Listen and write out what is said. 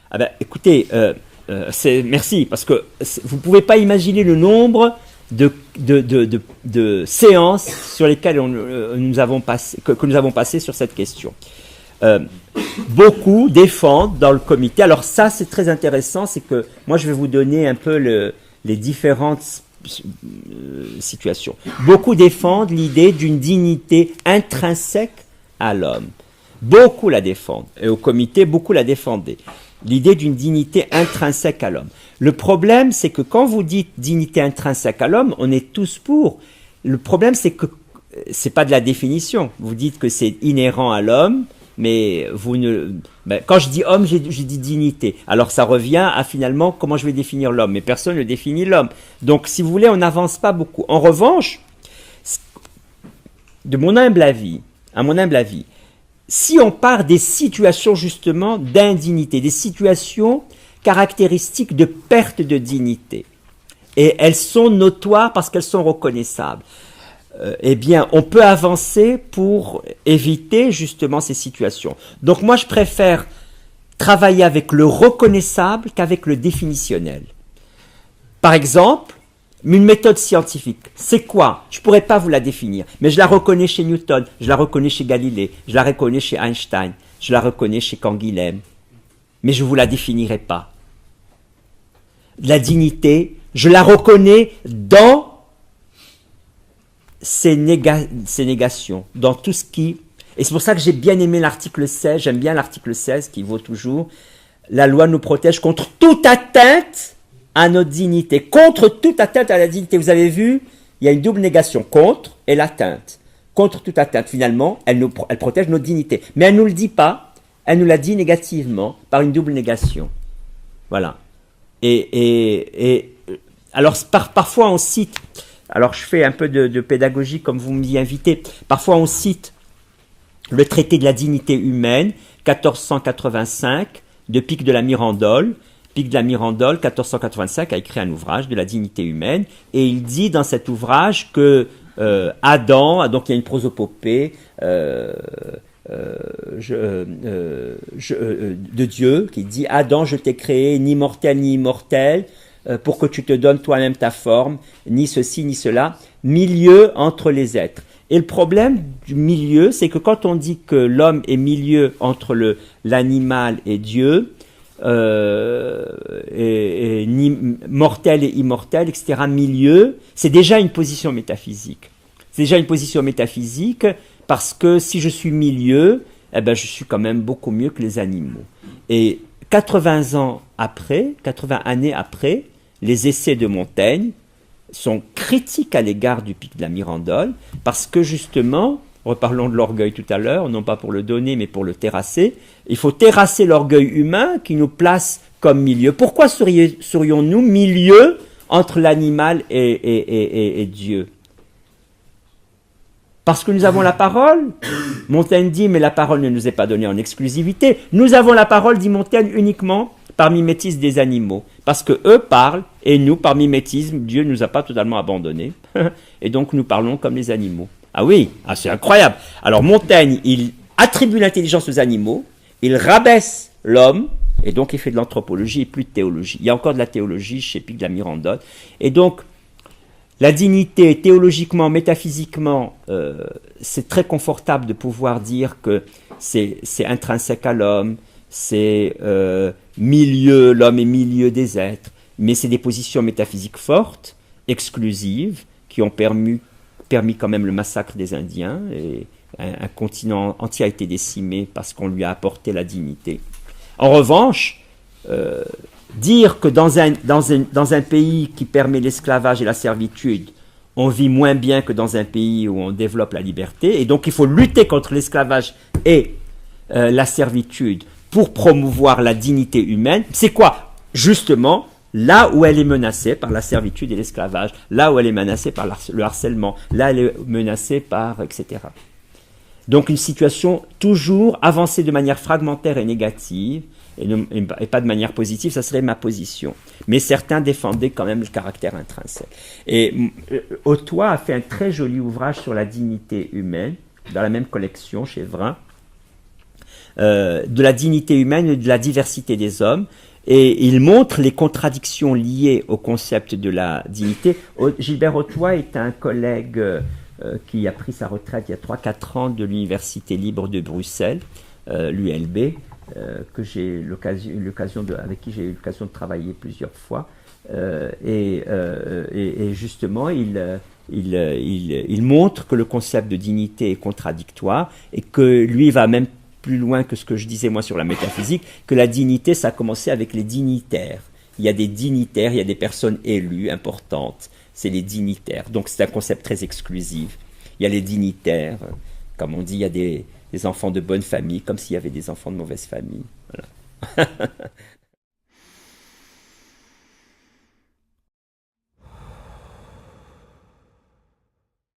Ah ben, écoutez, merci, parce que vous ne pouvez pas imaginer le nombre de séances sur lesquelles nous avons passé, que nous avons passé sur cette question. Beaucoup défendent dans le comité. Alors ça, c'est très intéressant, c'est que moi, je vais vous donner un peu les différentes situations. Beaucoup défendent l'idée d'une dignité intrinsèque à l'homme. Beaucoup la défendent. Et au comité, beaucoup la défendaient. L'idée d'une dignité intrinsèque à l'homme. Le problème, c'est que quand vous dites dignité intrinsèque à l'homme, on est tous pour. Le problème, c'est que c'est pas de la définition. Vous dites que c'est inhérent à l'homme, mais vous ne. Ben, quand je dis homme, j'ai dit dignité. Alors ça revient à finalement comment je vais définir l'homme. Mais personne ne définit l'homme. Donc, si vous voulez, on n'avance pas beaucoup. En revanche, à mon humble avis, si on part des situations justement d'indignité, des situations caractéristiques de perte de dignité, et elles sont notoires parce qu'elles sont reconnaissables, eh bien, on peut avancer pour éviter justement ces situations. Donc moi, je préfère travailler avec le reconnaissable qu'avec le définitionnel. Par exemple, une méthode scientifique, c'est quoi? Je ne pourrais pas vous la définir, mais je la reconnais chez Newton, je la reconnais chez Galilée, je la reconnais chez Einstein, je la reconnais chez Canguilhem, mais je ne vous la définirai pas. La dignité, je la reconnais dans ces négations, dans tout ce qui... Et c'est pour ça que j'ai bien aimé l'article 16, j'aime bien l'article 16 qui vaut toujours, la loi nous protège contre toute atteinte à notre dignité, contre toute atteinte à la dignité. Vous avez vu, il y a une double négation, contre et l'atteinte. Contre toute atteinte, finalement, elle protège notre dignité. Mais elle ne nous le dit pas, elle nous l'a dit négativement, par une double négation. Voilà. Et alors, parfois on cite, alors je fais un peu de pédagogie comme vous m'y invitez, parfois on cite le traité de la dignité humaine, 1485, de Pic de la Mirandole. Pic de la Mirandole, 1485, a écrit un ouvrage de la dignité humaine, et il dit dans cet ouvrage que Adam, donc il y a une prosopopée de Dieu, qui dit « Adam, je t'ai créé ni mortel ni immortel, pour que tu te donnes toi-même ta forme, ni ceci ni cela, milieu entre les êtres ». Et le problème du milieu, c'est que quand on dit que l'homme est milieu entre l'animal et Dieu, ni mortel et immortel, etc., milieu, c'est déjà une position métaphysique. C'est déjà une position métaphysique parce que si je suis milieu, eh ben, je suis quand même beaucoup mieux que les animaux. Et 80 années après, les essais de Montaigne sont critiques à l'égard du Pic de la Mirandole parce que justement, reparlons de l'orgueil tout à l'heure, non pas pour le donner, mais pour le terrasser. Il faut terrasser l'orgueil humain qui nous place comme milieu. Pourquoi serions-nous milieu entre l'animal et Dieu? Parce que nous avons la parole. Montaigne dit, mais la parole ne nous est pas donnée en exclusivité. Nous avons la parole, dit Montaigne, uniquement par mimétisme des animaux. Parce que eux parlent, et nous, par mimétisme, Dieu ne nous a pas totalement abandonnés. Et donc nous parlons comme les animaux. Ah oui, c'est incroyable. Alors Montaigne, il attribue l'intelligence aux animaux, il rabaisse l'homme, et donc il fait de l'anthropologie et plus de théologie. Il y a encore de la théologie chez Pic de la Mirandole. Et donc, la dignité, théologiquement, métaphysiquement, c'est très confortable de pouvoir dire que c'est intrinsèque à l'homme, c'est milieu, l'homme est milieu des êtres, mais c'est des positions métaphysiques fortes, exclusives, qui ont permis quand même le massacre des Indiens, et un continent entier a été décimé parce qu'on lui a apporté la dignité. En revanche, dire que dans un pays qui permet l'esclavage et la servitude, on vit moins bien que dans un pays où on développe la liberté, et donc il faut lutter contre l'esclavage et la servitude pour promouvoir la dignité humaine, c'est quoi? Justement, là où elle est menacée par la servitude et l'esclavage, là où elle est menacée par le harcèlement, là elle est menacée par, etc. Donc une situation toujours avancée de manière fragmentaire et négative, et pas de manière positive, ça serait ma position. Mais certains défendaient quand même le caractère intrinsèque. Et Autois a fait un très joli ouvrage sur la dignité humaine, dans la même collection chez Vrin, de la dignité humaine et de la diversité des hommes. Et il montre les contradictions liées au concept de la dignité. Gilbert Hautois est un collègue qui a pris sa retraite il y a 3-4 ans de l'Université libre de Bruxelles, l'ULB, que j'ai eu l'occasion avec qui j'ai eu l'occasion de travailler plusieurs fois. Et justement, il montre que le concept de dignité est contradictoire et que lui va même plus loin que ce que je disais moi sur la métaphysique, que la dignité, ça a commencé avec les dignitaires. Il y a des dignitaires, il y a des personnes élues, importantes. C'est les dignitaires. Donc c'est un concept très exclusif. Il y a les dignitaires, comme on dit, il y a des enfants de bonne famille, comme s'il y avait des enfants de mauvaise famille. Voilà.